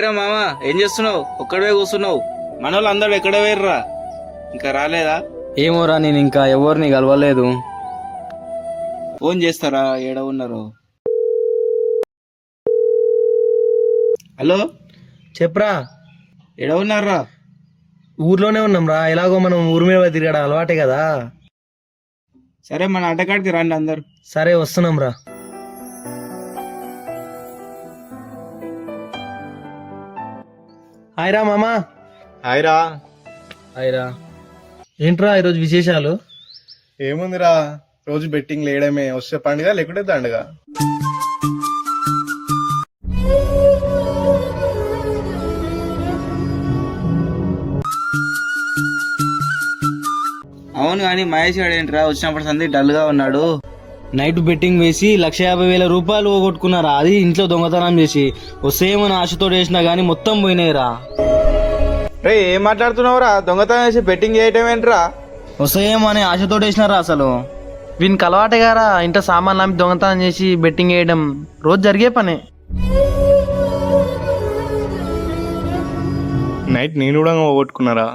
Hi రా మామ, ఏం చేస్తున్నావు? ఒక్కడే కూర్చున్నావు. మనోళ్ళు అందరూ ఎక్కడ వేర్రా? ఇంకా రాలేదా? ఏమోరా, నేను ఇంకా ఎవరిని కలవలేదు. ఫోన్ చేస్తారా? ఏడ ఉన్నారు? హలో, చెప్పరా. ఎడ ఉన్నారా? ఊర్లోనే ఉన్నాం రా. ఎలాగో మనం ఊరి మీద తిరగడం అలవాటే కదా. సరే, మన ఆటకాడికి రండి అందరు. సరే, వస్తున్నాం రా. హాయ్ రా మామా. హాయ్ రా. అయిరా, ఏంట్రా ఈరోజు విశేషాలు? ఏముందిరా, రోజు బెట్టింగ్ లేయడమే. వస్తే పండుగ లేకుంటే దండగ. అవును కానీ మహేష్ గారు ఏంట్రా వచ్చినప్పుడు సంది డల్ గా ఉన్నాడు? నైట్ బెట్టింగ్ వేసి 1,50,000 రూపాయలు పోగొట్టుకున్నారా. అది ఇంట్లో దొంగతనం చేసి వస్తేమని ఆశతో వేసినా గానీ మొత్తం పోయినాయిరా. రే, ఏం మాట్లాడుతున్నావురా? దొంగతనం చేసి బెట్టింగ్ చేయటం ఏంట్రా? వస్తేమని ఆశతో వేసినారా అసలు. వీనికి అలవాటే గారా ఇంట్లో సామాన్లు అమ్మి దొంగతనం చేసి బెట్టింగ్ వేయడం రోజు జరిగే పనే. నైట్ నేను కూడా పోగొట్టుకున్నారా.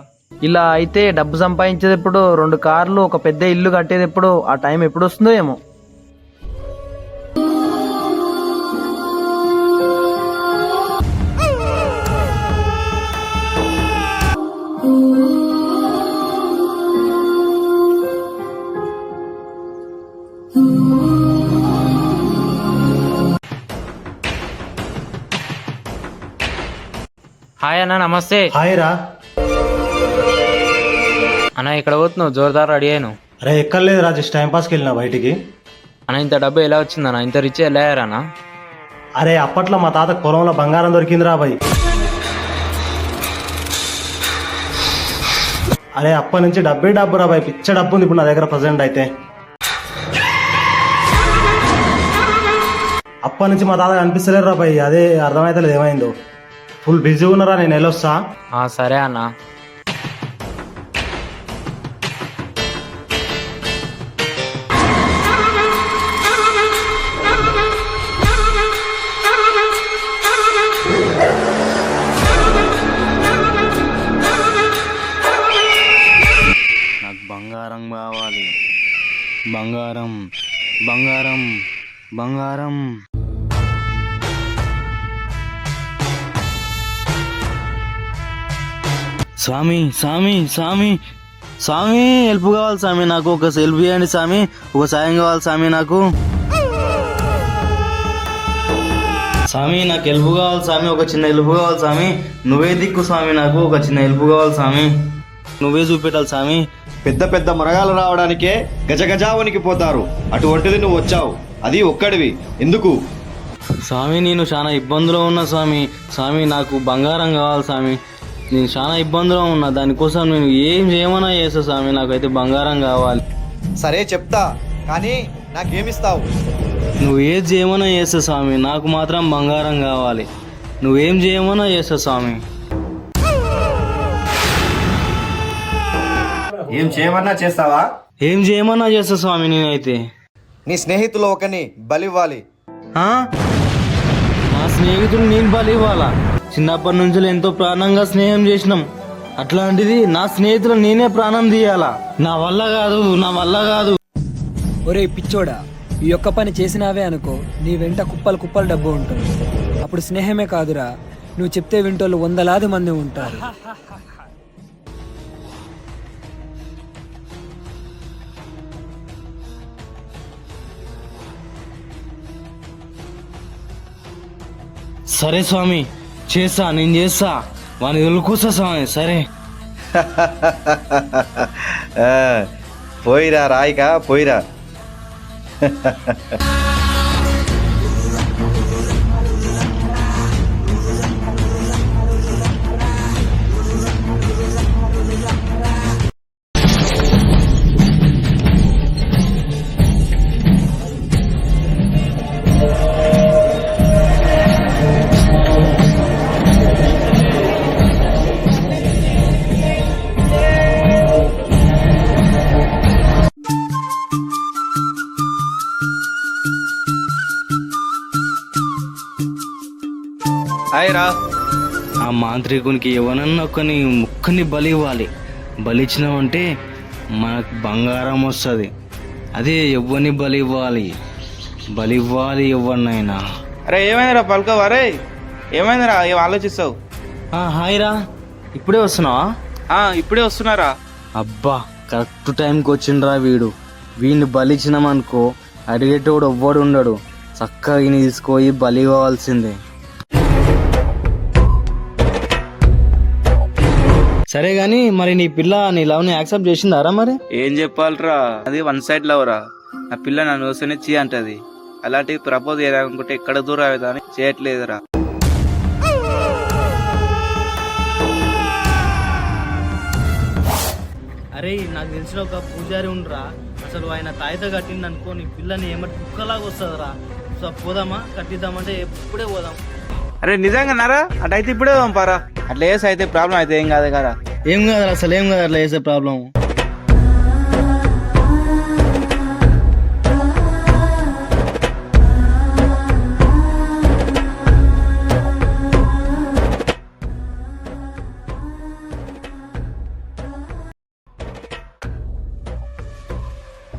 ఇలా అయితే డబ్బు సంపాదించేది ఎప్పుడు, 2 కార్లు, ఒక పెద్ద ఇల్లు కట్టేది ఎప్పుడు, ఆ టైం ఎప్పుడు వస్తుందో ఏమో. హాయ్ అన్న, నమస్తే హాయ్ రా. అన్న. ఇక్కడ పోతున్నావు? జోర్దార్ రెడీ అయ్యాను అరే ఎక్కర్లేదు రా, జస్ట్ టైం పాస్కి వెళ్ళినా బయటికి. అన్న. ఇంత డబ్బు ఎలా వచ్చిందన్న? ఇంత రిచ్ ఎలా అయ్యారన్న? అరే అప్పట్లో మా తాత పొలంలో బంగారం దొరికింది రా బాయ్. అరే అప్పటి నుంచి డబ్బు రా బాయ్, పిచ్చ డబ్బు ఉంది ఇప్పుడు నా దగ్గర ప్రజెంట్ అయితే. అప్పటి నుంచి మా తాత కనిపిస్తలేరు రా బాయ్, అదే అర్థమైతలేదు ఏమైందో. ఫుల్ బిజీగా ఉన్నారా, నేను వెళ్ళొస్తా. సరే అన్న. నాకు బంగారం కావాలి. బంగారం, బంగారం, బంగారం. స్వామి, స్వామి, స్వామి, స్వామి, హెల్ప్ కావాలి స్వామి. నాకు ఒక హెల్ప్ చేయండి స్వామి. ఒక సాయం కావాలి స్వామి నాకు. స్వామి, నాకు హెల్ప్ కావాలి స్వామి. ఒక చిన్న హెల్ప్ కావాలి స్వామి. నువ్వే దిక్కు స్వామి, నాకు ఒక చిన్న హెల్ప్ కావాలి స్వామి. నువ్వే చూపెట్టాలి స్వామి. పెద్ద పెద్ద మరగాలు రావడానికే గజగజావనికి పోతారు. అటువంటిది నువ్వు వచ్చావు, అది ఒక్కడివి. ఎందుకు? స్వామి, నేను చాలా ఇబ్బందులో ఉన్నా స్వామి. స్వామి, నాకు బంగారం కావాలి స్వామి. నేను చాలా ఇబ్బందులో ఉన్నా, దానికోసం నేను ఏం చేయమన్నా చేస్తా స్వామి. నాకైతే బంగారం కావాలి. సరే చెప్తా, కానీ నాకేమిస్తావు? నువ్వు ఏది చేయమన్నా చేస్తా స్వామి. నాకు మాత్రం బంగారం కావాలి. నువ్వేం చేయమన్నా చేస్తా స్వామి. ఏం చేయమన్నా చేస్తావా? ఏం చేయమన్నా చేస్తా స్వామి. నేనైతే నీ స్నేహితులు ఒకని బలివ్వాలి. ఆ? నా స్నేహితుడు నేను బలి ఇవ్వాలా? చిన్నప్పటి నుంచి ఎంతో ప్రాణంగా స్నేహం చేసినాం. అట్లాంటిది నా స్నేహితులు నేనే ప్రాణం తీయాలా? నా వల్ల కాదు, నా వల్ల కాదు. ఒరే పిచ్చోడా, ఈ ఒక్క పని చేసినావే అనుకో, నీ వెంట కుప్పలు కుప్పలు డబ్బు ఉంటుంది. అప్పుడు స్నేహమే కాదురా, నువ్వు చెప్తే వింటోళ్ళు 100,000 మంది ఉంటారు. సరే స్వామి, చేస్తా, నేను చేస్తా. వాని ఎదులుకొస్తా స్వామి. సరే. పోయిరా రాయిక, పోయిరా. హాయ్ రా. ఆ మాంత్రికునికి ఎవరన్నా ఒకని ముక్కని బలి ఇవ్వాలి. బలిచ్చినామంటే మనకు బంగారం వస్తుంది. అదే ఎవరిని బలి ఇవ్వాలి ఎవరినైనా. అరే ఏమైందిరా పలకవు? అరే ఏమైందిరా? ఏం ఆలోచిస్తావు? హాయ్ రా, ఇప్పుడే వస్తున్నావా? ఇప్పుడే వస్తున్నారా? అబ్బా కరెక్ట్ టైంకి వచ్చిండ్రా వీడు. వీడిని బలిచ్చినామనుకో అడిగేటోడు ఎవ్వడు ఉండడు. చక్కగా ఈయన తీసుకొని బలి ఇవ్వాల్సిందే. సరే గాని మరి నీ పిల్ల నీ లవ్ ని యాక్సెప్ట్ చేసిందారా? మరి ఏం చెప్పాలరా, అది వన్ సైడ్ లవ్ రా. నా పిల్ల నన్ను చూస్తేనే చీ అంటది. అలాంటివి ప్రపోజ్ చేయాలనుకుంటే ఎక్కడ దూరం అవుతా అని చేయట్లేదురా. అరే నాకు తెలిసిన ఒక పూజారి ఉండరా, అసలు ఆయన తాయిత కట్టింది అనుకో నీ పిల్లని ఏమంటే కుక్కలాగా వస్తుందిరా. సో పోదామా? కట్టిద్దామంటే ఎప్పుడే పోదాం. అరే నిజంగా నారా? అటైతే ఇప్పుడే పంపారా. అట్లా వేసి అయితే ప్రాబ్లం అయితే ఏం కాదు కదా. ఏం కాదు అసలు, ఏం కాదు అట్లా వేసే ప్రాబ్లం.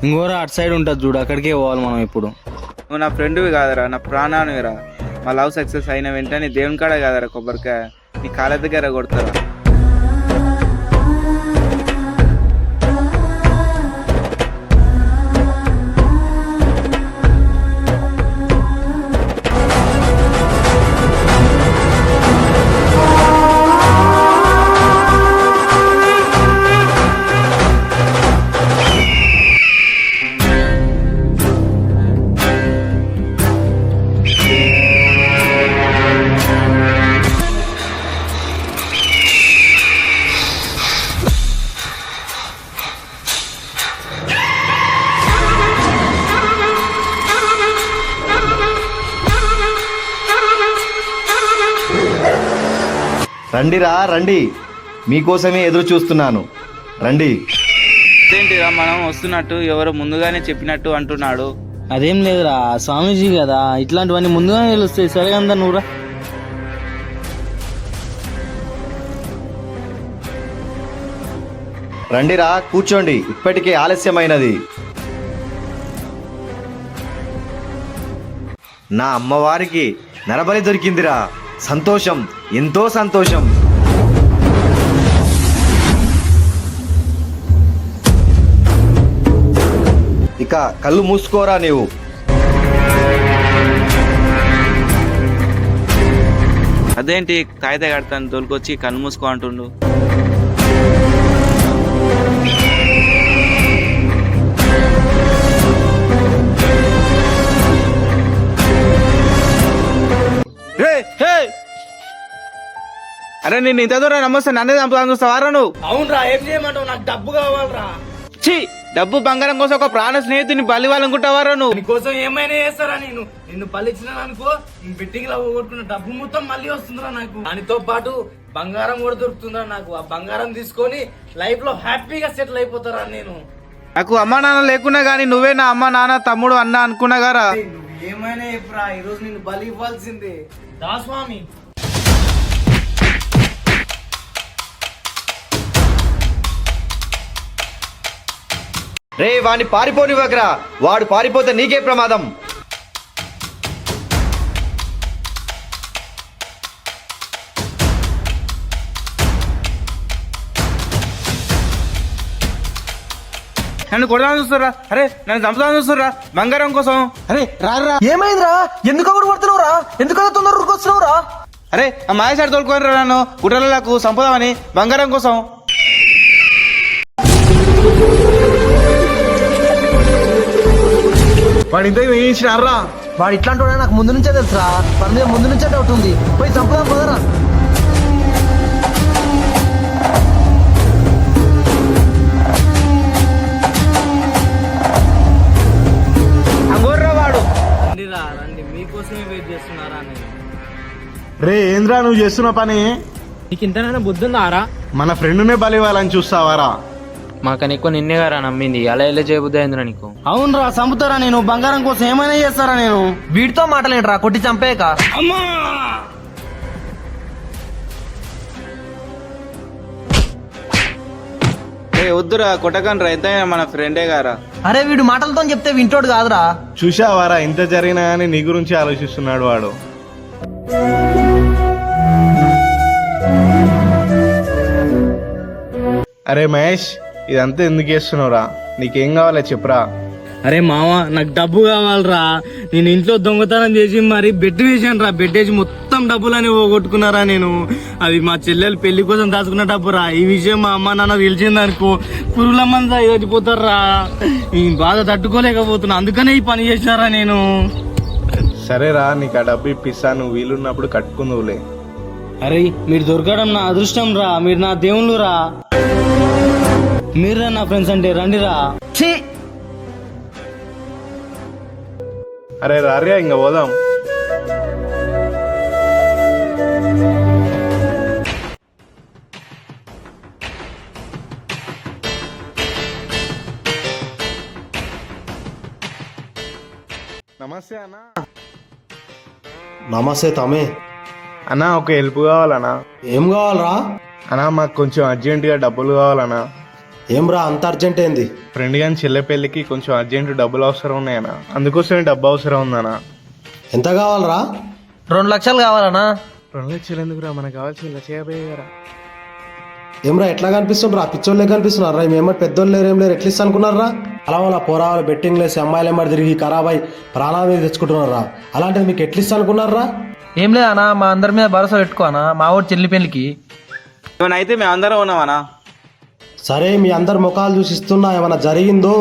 ఇంకోరా అటు సైడ్ ఉంటుంది చూడు, అక్కడికే పోవాలి మనం ఇప్పుడు. నువ్వు నా ఫ్రెండ్వి కాదరా, నా ప్రాణానివిరా. మా లవ్ సక్సెస్ అయిన వెంటనే దేవుని కాడ కాదరా కొబ్బరికాయ నీ కాళ్ళ దగ్గర కొడతారా. రండిరా రండి, మీకోసమే ఎదురు చూస్తున్నాను. రండి. ఏంటిరా మనం వస్తున్నట్టు ఎవరో ముందుగానే చెప్పినట్టు అంటున్నాడు. అదేం లేదురా, స్వామీజీ కదా, ఇట్లాంటివన్నీ ముందుగానే తెలుస్తాయి. సరే అందా నువ్వురా. రండిరా కూర్చోండి, ఇప్పటికే ఆలస్యమైనది. నా అమ్మవారికి నరబలి దొరికిందిరా. సంతోషం, ఎంతో సంతోషం. ఇక కళ్ళు మూసుకోరా నీవు. అదేంటి కాగిత కడతాను తోలుకొచ్చి కన్ను మూసుకో అంటుండు. అరే నేను ఇంత దూరం నమ్మొస్తా నన్నే చంపుతాను చూస్తావారా నువ్వు? అవునరా, ఏం చేయమంటావు? నాకు డబ్బు కావాలరా. ఛీ, డబ్బు బంగారం కోసం ఒక ప్రాణ స్నేహితుని బలి వాళ్ళనుకుంటావారా నువ్వు? నీకోసం ఏమైనా చేస్తారా? నిన్ను పలిచ్చినా అనుకో, నేను బెట్టింగ్ లో కొట్టుకున్న డబ్బు మొత్తం మళ్ళీ వస్తుందిరా నాకు. దానితో పాటు బంగారం కూడా దొరుకుతుందిరా నాకు. ఆ బంగారం తీసుకొని లైఫ్ లో హ్యాపీగా సెటిల్ అయిపోతారా నేను. నాకు అమ్మా నాన్న లేకున్నా గానీ నువ్వే నా అమ్మ నాన్న తమ్ముడు అన్న అనుకున్నా గారా. నువ్వు ఏమైనా చెప్పురా, ఈరోజు నిన్ను బలి ఇవ్వాల్సిందే. దా స్వామి. రే వాడిని పారిపోనివ్వకరా, వాడు పారిపోతే నీకే ప్రమాదం. నన్ను కొడదామని చూస్తారా? అరే నన్ను చంపుదామని చూస్తారా బంగారం కోసం? అరే రారా. ఏమైందిరా? ఎందుకు అక్కడ పడుతున్నావురా? ఎందుకు అంత తొందరగా ఉరుకొస్తున్నావురా? అరే ఆ మాయసారి తోలుకోరా నన్ను గుడ్రలకు చంపుదామని బంగారం కోసం. వాడు ఇంత వేయించినారా? వాడు ఇట్లాంటి వాడు నాకు ముందు నుంచే తెలుసురా. వాడి మీద ముందు నుంచే డౌట్ ఉంది. పోయి చంపుదాం పదరా. అంగోర్రా వాడు. రండి, మీకోసమే వెయిట్ చేస్తున్నారా నేను. రే ఏంద్రా నువ్వు చేస్తున్న పని? నీకు ఇంతనైనా బుద్ధి ఉందారా? మన ఫ్రెండ్నే బలి ఇవ్వాలని చూస్తావారా? మాకని ఎక్కువ నిన్నేగారా నమ్మింది, అలా ఎలా చేయబుద్ధి అయిందిరా నీకు? అవునరా, చంపుతారా నేను? బంగారం కోసం ఏమైనా చేస్తారా నేను? వీడితో మాటలేంట్రా, కొట్టి చంపేయక. అమ్మా వద్దురా కొట్టకండి రా, ఎంతైనా మన ఫ్రెండే గారా. అరే వీడు మాటలతో చెప్తే వింటోడు కాదురా. చూసావారా ఇంత జరిగినా కానీ నీ గురించి ఆలోచిస్తున్నాడు వాడు. అరే మహేష్, ఇదంతా ఎందుకు చేస్తున్నావురా? నీకేం కావాలో చెప్పురా. అరే మామ, నాకు డబ్బు కావాలరా. నేను ఇంట్లో దొంగతనం చేసి మరి బెడ్ వేసాను రా. బెడ్ వేసి మొత్తం డబ్బులని పోగొట్టుకున్నారా నేను. అది మా చెల్లెలు పెళ్లి కోసం దాచుకున్న డబ్బురా. ఈ విషయం మా అమ్మ నాన్న తెలిసిందనుకో పురుగుల మంది చచ్చిపోతారా. ఈ బాధ తట్టుకోలేకపోతున్నా, అందుకనే ఈ పని చేసినారా నేను. సరేరా, నీకు ఆ డబ్బు ఇప్పిస్తా, నువ్వు వీలున్నప్పుడు కట్టుకుందువులే. అరే మీరు దొరకడం నా అదృష్టం రా. మీరు నా దేవుళ్ళు రా. మీరా నా ఫ్రెండ్స్ అంటే రండిరా. ఛీ, అరే రారియా, ఇంకా పోదాం. నమస్తే అన్న. నమస్తే తమే. అన్న ఒక హెల్ప్ కావాలన్నా. ఏం కావాలరా? అన్నా మాకు కొంచెం అర్జెంటుగా డబ్బులు కావాలన్నా. ఏం రా అంత అర్జెంట్ ఏంది? ఫ్రెండ్ గాని చెల్లె పెళ్ళికి కొంచెం అర్జెంట్ డబ్బులు అవసరం ఉన్నాయన్నా, అందుకోసమే డబ్బు అవసరం ఉందన్నా. ఎంత కావాలరా? 2 లక్షలు కావాలనా? 2 లక్షలు ఎందుకురా, మనకు కావాల్సిన 1,50,000 కదా. ఏమ్రా ఎట్లా కనిపిస్తుండ్రా? పిచ్చోళ్ళే కనిపిస్తున్నారా? మేమో పెద్దోళ్ళు లేరు, ఏం లేరు, ఎట్లా అనుకున్నారా? అలా వాళ్ళ పోరాలు బెట్టింగ్ లేసి అమ్మాయిలు ఎమ్మడి తిరిగి ఖరాబ్ అయి ప్రాణాల మీద తెచ్చుకుంటున్నారా? అలాంటిది మీకు ఎట్లా అనుకున్నారా? ఏం లేదన్నా, మా అందరి మీద భరోసా పెట్టుకోనా. మా ఊరు చెల్లి పెళ్లికి అయితే మేము అందరం ఉన్నామన్నా. సరే మీ అందరు ముఖాలు చూసి ఇస్తున్నా, ఏమన్నా జరిగిందో